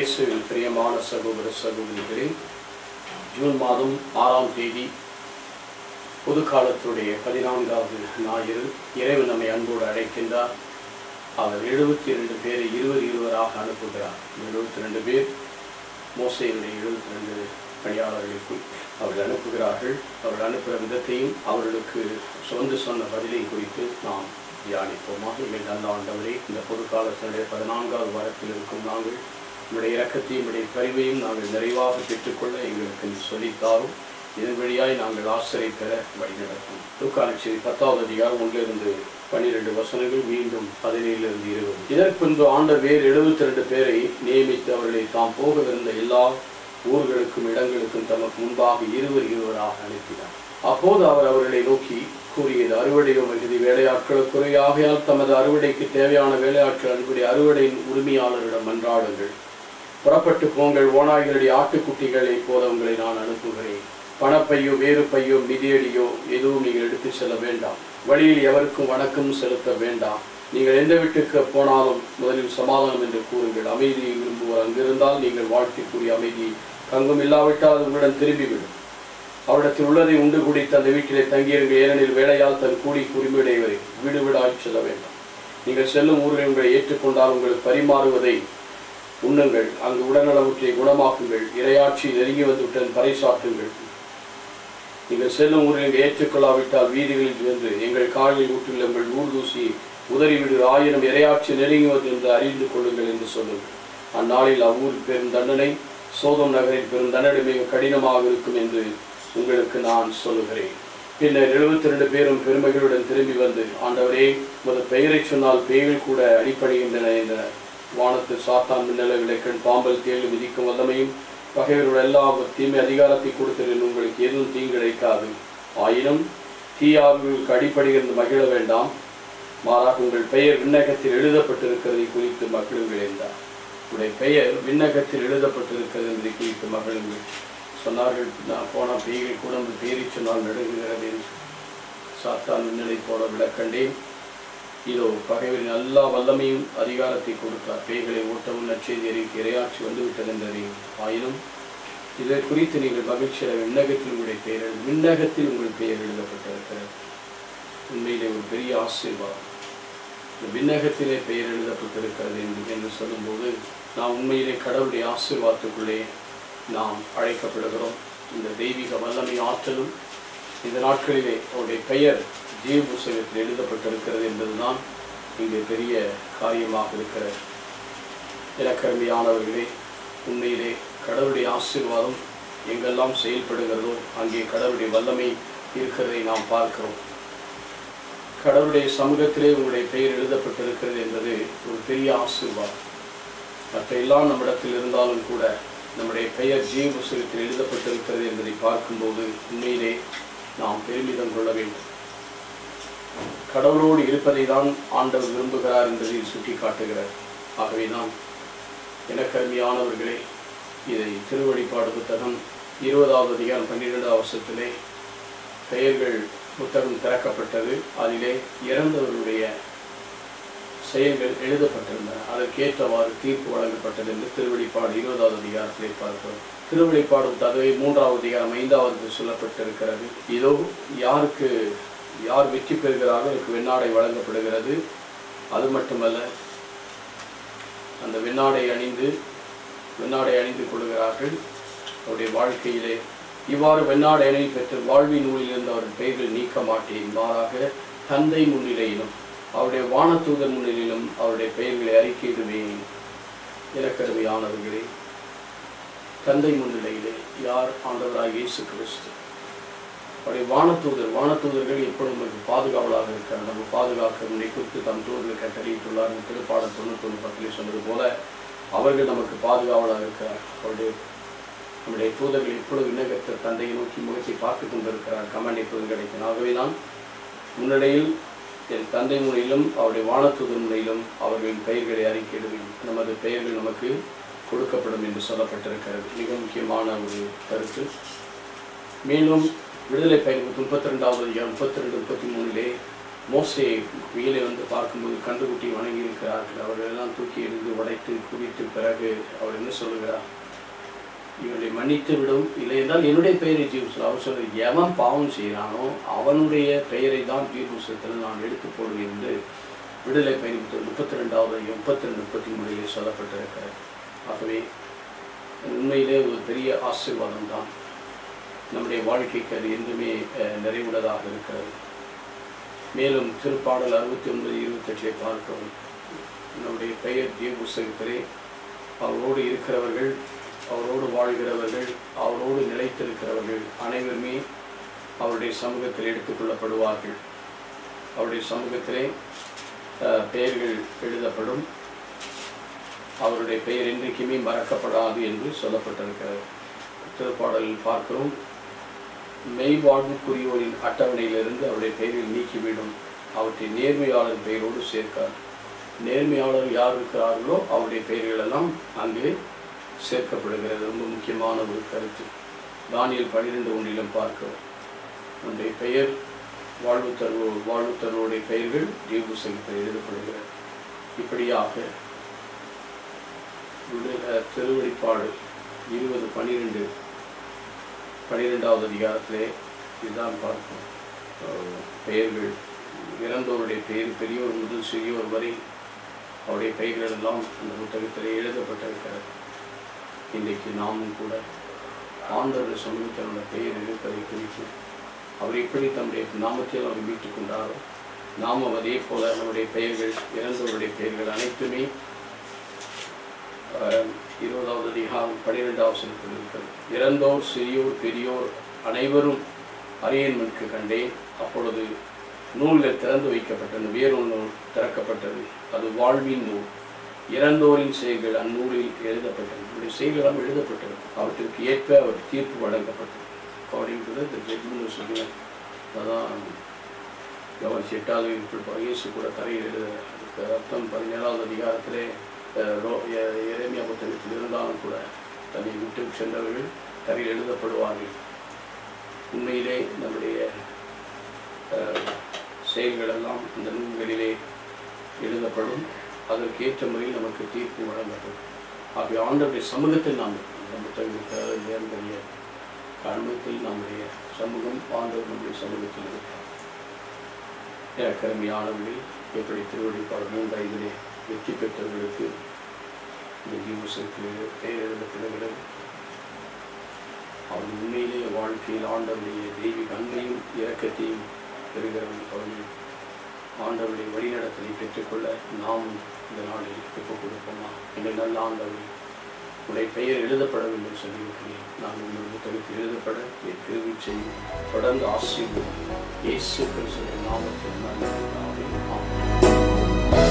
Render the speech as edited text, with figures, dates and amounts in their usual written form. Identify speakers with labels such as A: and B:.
A: இயேசுவில் பிரியமான சகோதர சகோதரிகளே, ஜூன் மாதம் 6ஆம் தேதி பொதுக்காலத்துடைய 14வது ஞாயிறு இறைவன் நம்மை அன்போடு அழைக்கின்றார். அவர் 72 பேரை 20 அனுப்புகிறார். 72 பேர் மோசேயுடைய 72 பணியாளர்களுக்கு அவர்கள் அனுப்புகிறார்கள். அவர்கள் அனுப்புகிற விதத்தையும் அவர்களுக்கு சொன்ன பதிலையும் குறித்து நாம் தியானிப்போமாக. எங்கள் நல்ல ஆண்டவரே, இந்த பொதுக்காலத்தினுடைய 14வது வாரத்தில் இருக்கும் நாங்கள் உங்களுடைய இரக்கத்தையும் உங்களுடைய பரிவையும் நாங்கள் நிறைவாக பெற்றுக்கொள்ள எங்களுக்கு சொல்லித்தாரும். இதன் வழியாய் நாங்கள் ஆசிரியை பெற வழிநடத்தும். லூக்கான செய்தி 10வது அதிகாரம் 1-12 வசனங்கள், மீண்டும் 17-20. இதற்கு பின்பு ஆண்டவர் வேறு 72 பேரை நியமித்து அவர்களை தாம் போகவிருந்த எல்லா ஊர்களுக்கும் இடங்களுக்கும் தமக்கு முன்பாக 20 அனுப்பினார். அப்போது அவர் அவர்களை நோக்கி கூறியது, அறுவடையோ மிகுதி, வேலையாட்கள் குறையாகையால் தமது அறுவடைக்கு தேவையான வேலையாட்கள் அன்புடைய அறுவடையின் உரிமையாளரிடம் மன்றாடுங்கள். புறப்பட்டு போங்கள், ஓநாய்களுடைய ஆட்டுக்குட்டிகளை போல உங்களை நான் அனுப்புகிறேன். பணப்பையோ வேறு பையோ மிதியடியோ எதுவும் நீங்கள் எடுத்து செல்ல வேண்டாம். வழியில் எவருக்கும் வணக்கம் செலுத்த வேண்டாம். நீங்கள் எந்த வீட்டுக்கு போனாலும் முதலில் சமாதானம் என்று கூறுங்கள். அமைதியை விரும்புவோர் அங்கிருந்தால் நீங்கள் வாழ்க்கைக்குரிய அமைதி தங்கும், இல்லாவிட்டால் உங்களிடம் திரும்பிவிடும். அவரிடத்தில் உள்ளதை உண்டு குடித்து அந்த வீட்டிலே தங்கியிருங்கள். ஏனெனில் வேலையால் தன் கூலி உரிமையுடையவரை வீடு வீடாய் செல்ல வேண்டாம். நீங்கள் செல்லும் ஊரில் உங்களை ஏற்றுக்கொண்டால் உங்களுக்கு பரிமாறுவதை உண்ணுங்கள். அங்கு உடல்நலவற்றை குணமாக்குங்கள். இறையாட்சி நெருங்கி வந்துவிட்டன் பறைசாற்றுங்கள். நீங்கள் செல்லும் ஊரில் ஏற்றுக்கொள்ளாவிட்டால் வீதிகளில் சென்று எங்கள் காலில் ஊற்றில் உங்கள் ஊர்தூசி உதறிவிடு, 1000 இறையாட்சி நெருங்குவது என்று அறிந்து கொள்ளுங்கள் என்று சொல்லுங்கள். அந்நாளில் அவ்வூரில் பெரும் தண்டனை, சோதோம் நகரில் பெரும் தண்டனை மிக கடினமாக இருக்கும் என்று உங்களுக்கு நான் சொல்லுகிறேன். பின்னர் 72 பேரும் பெருமைகளுடன் திரும்பி வந்து, ஆண்டவரே, உமது பெயரை சொன்னால் பேய்கள் கூட அடிப்படைகின்றன என்றனர். வானத்தில் சாத்தான், மின்னல விளக்கன், பாம்பல், தேழு மிதிக்கும் வல்லமையும் பகைவர்கள் எல்லா தீமை அதிகாரத்தை கொடுத்ததில் உங்களுக்கு எதுவும் தீங்கு கிடைக்காது. ஆயினும் தீயாவிற்கு அடிப்படையிலிருந்து மகிழ வேண்டாம். மாறாக உங்கள் பெயர் விண்ணகத்தில் எழுதப்பட்டிருக்கிறதை குறித்து மகிழுங்கள் என்றார். உங்களுடைய பெயர் விண்ணகத்தில் எழுதப்பட்டிருக்கிறது என்பதை குறித்து மகிழுங்கள் சொன்னார்கள். நான் போன பேய்கள் கூட அந்த பேரை சொன்னால் நடுங்குகிறது என்று சாத்தான் மின்னலை போல விளக்கண்டேன். இதோ பகைவரின் எல்லா வல்லமையும் அதிகாரத்தை கொடுத்தார். பேய்களை ஓட்டவும் நற்செய்தி அறிவிக்க இறையாட்சி வந்துவிட்டது என்றறியும். ஆயினும் இதை குறித்து நீங்கள் மகிழ்ச்சியாக விண்ணகத்தில் உங்களுடைய பெயர் விண்ணகத்தில் உங்கள் பெயர் எழுதப்பட்டிருக்கிறது. உண்மையிலே ஒரு பெரிய ஆசீர்வாதம். இந்த விண்ணகத்திலே பெயர் எழுதப்பட்டிருக்கிறது என்று சொல்லும்போது நாம் உண்மையிலே கடவுளுடைய ஆசீர்வாதத்துக்குள்ளே நாம் அழைக்கப்படுகிறோம். இந்த தெய்வீக வல்லமை ஆற்றலும் இந்த நாட்களிலே அவருடைய பெயர் ஜீவ புஸ்தகத்தில் எழுதப்பட்டிருக்கிறது என்பதுதான் இங்கே பெரிய காரியமாக இருக்கிறது. இலக்கருமையானவர்களே, உண்மையிலே கடவுளுடைய ஆசீர்வாதம் எங்கெல்லாம் செயல்படுகிறதோ அங்கே கடவுளுடைய வல்லமை இருக்கிறதை நாம் பார்க்கிறோம். கடவுளுடைய சமூகத்திலே உங்களுடைய பெயர் எழுதப்பட்டிருக்கிறது என்பது ஒரு பெரிய ஆசீர்வாதம். மற்ற எல்லாம் நம்மிடத்தில் இருந்தாலும் கூட நம்முடைய பெயர் ஜீவ புஸ்தகத்தில் எழுதப்பட்டிருக்கிறது என்பதை பார்க்கும்போது உண்மையிலே நாம் பெருமிதம் கொள்ள வேண்டும். கடவுளோடு இருப்பதை தான் ஆண்டவர் விரும்புகிறார் என்பதை சுட்டி காட்டுகிறார். ஆகவே நாம் எனக்கருமையானவர்களே, இதை திருவழிபாடு புத்தகம் 20வது அதிகாரம் 12வது வசனத்திலே பெயர்கள் புத்தகம் திறக்கப்பட்டது. அதிலே இறந்தவர்களுடைய செயல்கள் எழுதப்பட்டிருந்தன. அதற்கேற்றவாறு தீர்ப்பு வழங்கப்பட்டது என்று திருவழிபாடு 20வது அதிகாரத்திலே பார்க்கிறோம். திருவழிபாடு புத்தகம் 3வது அதிகாரம் 5வது சொல்லப்பட்டிருக்கிறது. இதோ யார் வெற்றி பெறுகிறாரோ அவருக்கு வெண்ணாடை வழங்கப்படுகிறது. அது மட்டுமல்ல, அந்த வெண்ணாடை அணிந்து கொள்கிறார்கள். அவருடைய வாழ்க்கையிலே இவ்வாறு வெண்ணாடை அணி பெற்று வாழ்வின் நூலிலிருந்து அவர்கள் பெயர்கள் நீக்க மாட்டேன். மாறாக தந்தை முன்னிலையிலும் அவருடைய வானதூதர் முன்னிலையிலும் அவருடைய பெயர்களை அறிக்கையிடுவேன். இலக்கருமையானவர்களே, தந்தை முன்னிலையிலே யார்? ஆண்டவராகிய இயேசு கிறிஸ்து. அவருடைய வானதூதர்கள் எப்பொழுது நமக்கு பாதுகாவலாக இருக்கிறார். நம்ம பாதுகாக்க முன்னை குறித்து தம் தூதர்களை கட்டளையிட்டுள்ளார். திருப்பாடல் 91 சொன்னது போல அவர்கள் நமக்கு பாதுகாவலாக இருக்கிறார். நம்முடைய தூதர்கள் எப்பொழுது விண்ணகத்தை தந்தையை நோக்கி முகத்தை பார்த்து கொண்டிருக்கிறார். கமாண்ட் எப்பொழுது கிடைக்கும். ஆகவே நான் முன்னிலையில் என் தந்தை முறையிலும் அவருடைய வானதூதர் முறையிலும் அவர்களின் பெயர்களை அறிக்கையிடுவேன். நமது பெயர்கள் நமக்கு கொடுக்கப்படும் என்று சொல்லப்பட்டிருக்கிறது. மிக முக்கியமான ஒரு கருத்து. மேலும் விடுதலை பயணம் 32வது அதிகாரம் 32-33 மோசே வெயிலை வந்து பார்க்கும்போது கண்டுகுட்டி வணங்கி இருக்கிறார்கள். அவர்களெல்லாம் தூக்கி எறிந்து உடைத்து குடித்து பிறகு அவர் என்ன சொல்லுகிறார்? இவர்களை மன்னித்து விடும், இல்லை என்றால் என்னுடைய பெயரை ஜீவ அவர் சொல்ற எவன் பாவம் செய்கிறானோ அவனுடைய பெயரை தான் ஜீவபுஸ்தகத்தில் நான் எடுத்து போடுவேன் என்று விடுதலை பயணித்து 32வது 32 33 சொல்லப்பட்டிருக்கிறது. ஆகவே உண்மையிலே ஒரு பெரிய ஆசீர்வாதம் தான். நம்முடைய வாழ்க்கைக்கு அது என்றுமே நிறைவுள்ளதாக இருக்கிறது. மேலும் திருப்பாடல் 69:28 பார்க்கவும், நம்முடைய பெயர் ஜீவ புஸ்தகத்திலே அவரோடு இருக்கிறவர்கள், அவரோடு வாழ்கிறவர்கள், அவரோடு நிலைத்திருக்கிறவர்கள் அனைவருமே அவருடைய சமூகத்தில் எடுத்துக்கொள்ளப்படுவார்கள். அவருடைய சமூகத்திலே பெயர்கள் எழுதப்படும். அவருடைய பெயர் என்றைக்குமே மறக்கப்படாது என்று சொல்லப்பட்டிருக்கிறது. திருப்பாடலில் பார்க்கிறோம், மெய்வாழ்வுக்குரியோரின் அட்டவணையிலிருந்து அவருடைய பெயரில் நீக்கிவிடும், அவற்றை நேர்மையாளர் பெயரோடு சேர்க்கார். நேர்மையாளர் யார் இருக்கிறார்களோ அவருடைய பெயர்களெல்லாம் அங்கு சேர்க்கப்படுகிறது. ரொம்ப முக்கியமான ஒரு கருத்து. தானியேல் 12:1 பார்க்கிறோம், உன்னுடைய பெயர் வாழ்வுத்தருடைய பெயர்கள் ஜீவ புஸ்தகத்தில் எழுதப்படுகிறது. இப்படியாக திருவெளிப்பாடு 20:12 அதிகாரத்திலே இதுதான் பார்ப்போம். பெயர்கள், இறந்தோருடைய பெயர் பெரியோர் முதல் சிறியோர் வரை அவருடைய பெயர்கள் எல்லாம் அந்த புத்தகத்திலே எழுதப்பட்டிருக்கிறது. இன்றைக்கு நாமும் கூட ஆண்டவர் சமூகத்தினுடைய பெயர் இருப்பதை குறித்து அவர் எப்படி தம்முடைய நாமத்தில் அவர் மீட்டுக் கொண்டாரோ நாமும் அதே போல நம்முடைய பெயர்கள், இறந்தோருடைய பெயர்கள் அனைத்துமே 20வது அதிகாரம் 12வது வசனத்தில் இருக்கிறது. இறந்தோர் சிறியோர் பெரியோர் அனைவரும் அரியன்மனுக்கு கண்டேன். அப்பொழுது நூலில் திறந்து வைக்கப்பட்டது, வேறொரு நூல் திறக்கப்பட்டது, அது வாழ்வின் நூல். இறந்தோரின் செயல்கள் அந்நூலில் எழுதப்பட்டது. அவருடைய செயல்களும் எழுதப்பட்டது. அவற்றிற்கு ஏற்ப அவர் தீர்ப்பு வழங்கப்பட்டது. அக்கார்டிங் டு தி ஜட்ஜ்மெண்ட் சொல்லுங்க. அதான் கவனிச்சு 8வது இயேசு கூட தரையில் எழுதுகிற அர்த்தம் 17வது அதிகாரத்திலே எரேமியா புத்தகத்தில் இருந்தாலும் கூட தன்னை விட்டு சென்றவர்கள் தரையில் எழுதப்படுவார்கள். உண்மையிலே நம்முடைய செயல்களெல்லாம் அந்த நூல்களிலே எழுதப்படும். அதற்கேற்ற முறையில் நமக்கு தீர்ப்பு வழங்கப்படும். ஆகிய ஆண்டவருடைய சமூகத்தில் நாம் புத்தகத்தினுடைய காரணத்தில் நம்முடைய சமூகம் ஆண்டவர் நம்முடைய சமூகத்தில் இருக்கிறார். கருமையானவர்கள் எப்படி திருவெளிப்பாடு 3:5 வெற்றி பெற்றவர்களுக்கு இந்த ஜீவபுஸ்தகத்தில் பெயர் எழுதப்படுகிறது. அவர்கள் உண்மையிலேயே வாழ்க்கையில் ஆண்டவருடைய தெய்வீக அன்பையும் இரக்கத்தையும் பெறுகிறவர்கள். அவர்கள் ஆண்டவருடைய வழிநடத்தலை பெற்றுக்கொள்ள நாம் இந்த நாளில் ஒப்புக் கொடுப்போமா? எங்கள் நல்ல ஆண்டவரை, உடைய பெயர் எழுதப்பட வேண்டும் சொல்லியிருக்கிறேன். நான் உங்கள் புத்தகத்தில் எழுதப்பட என் கிருபை செய்யும். தொடர்ந்து ஆசீர்வதியும். இயேசு கிறிஸ்துவின் நாமத்தில் நல்ல பிதாவே. ஆமென்.